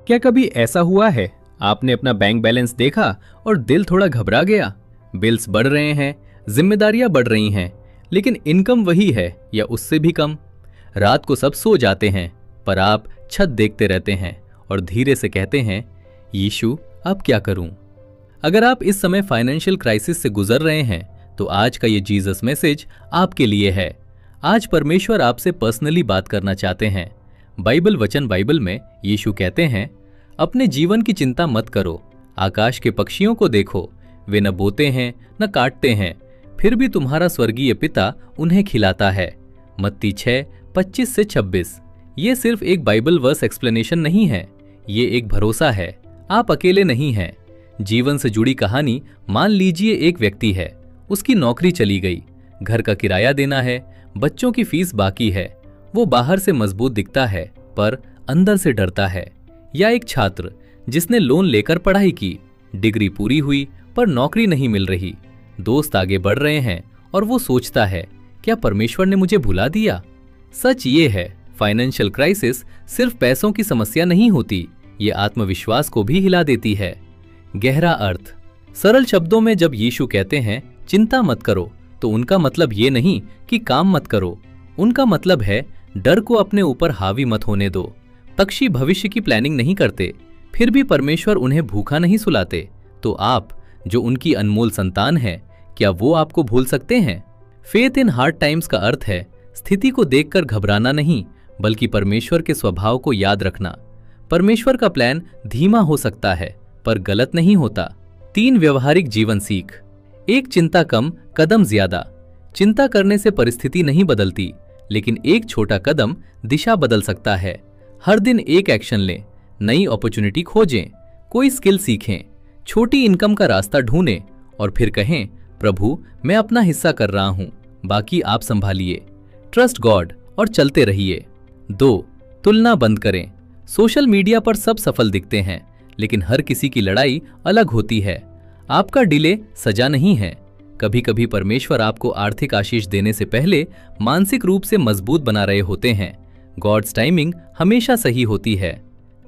क्या कभी ऐसा हुआ है आपने अपना बैंक बैलेंस देखा और दिल थोड़ा घबरा गया? बिल्स बढ़ रहे हैं, जिम्मेदारियां बढ़ रही हैं, लेकिन इनकम वही है या उससे भी कम। रात को सब सो जाते हैं पर आप छत देखते रहते हैं और धीरे से कहते हैं, यीशु अब क्या करूं? अगर आप इस समय फाइनेंशियल क्राइसिस से गुजर रहे हैं तो आज का ये जीसस मैसेज आपके लिए है। आज परमेश्वर आपसे पर्सनली बात करना चाहते हैं। बाइबल में यीशु कहते हैं, अपने जीवन की चिंता मत करो। आकाश के पक्षियों को देखो, वे न बोते हैं न काटते हैं, फिर भी तुम्हारा स्वर्गीय पिता उन्हें खिलाता है। मत्ती 6:25-26। ये सिर्फ एक बाइबल वर्स एक्सप्लेनेशन नहीं है, ये एक भरोसा है। आप अकेले नहीं हैं। जीवन से जुड़ी कहानी मान लीजिए एक व्यक्ति है, उसकी नौकरी चली गई, घर का किराया देना है, बच्चों की फीस बाकी है। वो बाहर से मजबूत दिखता है पर अंदर से डरता है। या एक छात्र जिसने लोन लेकर पढ़ाई की, डिग्री पूरी हुई पर नौकरी नहीं मिल रही। दोस्त आगे बढ़ रहे हैं और वो सोचता है, क्या परमेश्वर ने मुझे भुला दिया? सच ये है, फाइनेंशियल क्राइसिस सिर्फ पैसों की समस्या नहीं होती, ये आत्मविश्वास को भी हिला देती है। गहरा अर्थ। सरल शब्दों में जब यीशु कहते हैं चिंता मत करो, तो उनका मतलब ये नहीं कि काम मत करो। उनका मतलब है डर को अपने ऊपर हावी मत होने दो। पक्षी भविष्य की प्लानिंग नहीं करते, फिर भी परमेश्वर उन्हें भूखा नहीं सुलाते। तो आप जो उनकी अनमोल संतान है, क्या वो आपको भूल सकते हैं? फेथ इन हार्ड टाइम्स का अर्थ है स्थिति को देखकर घबराना नहीं, बल्कि परमेश्वर के स्वभाव को याद रखना। परमेश्वर का प्लान धीमा हो सकता है पर गलत नहीं होता। 3 व्यवहारिक जीवन सीख। 1 चिंता कम, कदम ज्यादा। चिंता करने से परिस्थिति नहीं बदलती, लेकिन एक छोटा कदम दिशा बदल सकता है। हर दिन एक एक्शन लें, नई अपॉर्चुनिटी खोजें, कोई स्किल सीखें, छोटी इनकम का रास्ता ढूंढें और फिर कहें, प्रभु मैं अपना हिस्सा कर रहा हूं, बाकी आप संभालिए। ट्रस्ट गॉड और चलते रहिए। 2 तुलना बंद करें। सोशल मीडिया पर सब सफल दिखते हैं, लेकिन हर किसी की लड़ाई अलग होती है। आपका डिले सजा नहीं है। कभी कभी परमेश्वर आपको आर्थिक आशीष देने से पहले मानसिक रूप से मजबूत बना रहे होते हैं। गॉड्स टाइमिंग हमेशा सही होती है।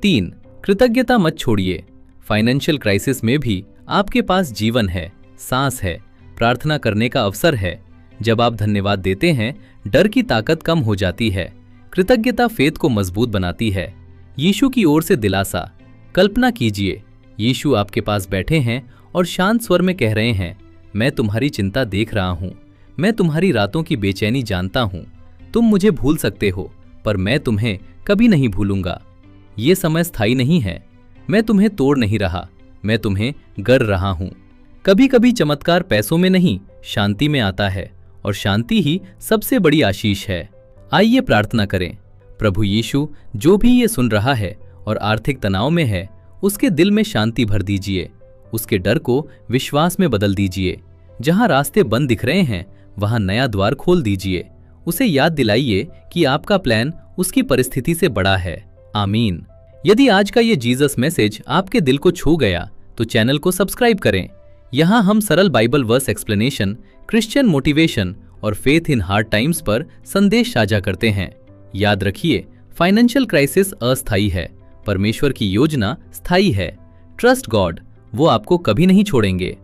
3 कृतज्ञता मत छोड़िए। फाइनेंशियल क्राइसिस में भी आपके पास जीवन है, सांस है, प्रार्थना करने का अवसर है। जब आप धन्यवाद देते हैं, डर की ताकत कम हो जाती है। कृतज्ञता फेथ को मजबूत बनाती है। यीशु की ओर से दिलासा। कल्पना कीजिए, यीशु आपके पास बैठे हैं और शांत स्वर में कह रहे हैं, मैं तुम्हारी चिंता देख रहा हूं, मैं तुम्हारी रातों की बेचैनी जानता हूं। तुम मुझे भूल सकते हो, पर मैं तुम्हें कभी नहीं भूलूंगा। ये समय स्थायी नहीं है। मैं तुम्हें तोड़ नहीं रहा, मैं तुम्हें गढ़ रहा हूं। कभी कभी चमत्कार पैसों में नहीं, शांति में आता है, और शांति ही सबसे बड़ी आशीष है। आइए प्रार्थना करें। प्रभु यीशु, जो भी ये सुन रहा है और आर्थिक तनाव में है, उसके दिल में शांति भर दीजिए। उसके डर को विश्वास में बदल दीजिए। जहां रास्ते बंद दिख रहे हैं, वहां नया द्वार खोल दीजिए। उसे याद दिलाइए कि आपका प्लान उसकी परिस्थिति से बड़ा है। आमीन। यदि आज का ये जीसस मैसेज आपके दिल को छू गया तो चैनल को सब्सक्राइब करें। यहाँ हम सरल Bible verse explanation, Christian motivation और फेथ इन हार्ड टाइम्स पर संदेश साझा करते हैं। याद रखिए, फाइनेंशियल क्राइसिस अस्थायी है, परमेश्वर की योजना स्थायी है। ट्रस्ट गॉड, वो आपको कभी नहीं छोड़ेंगे।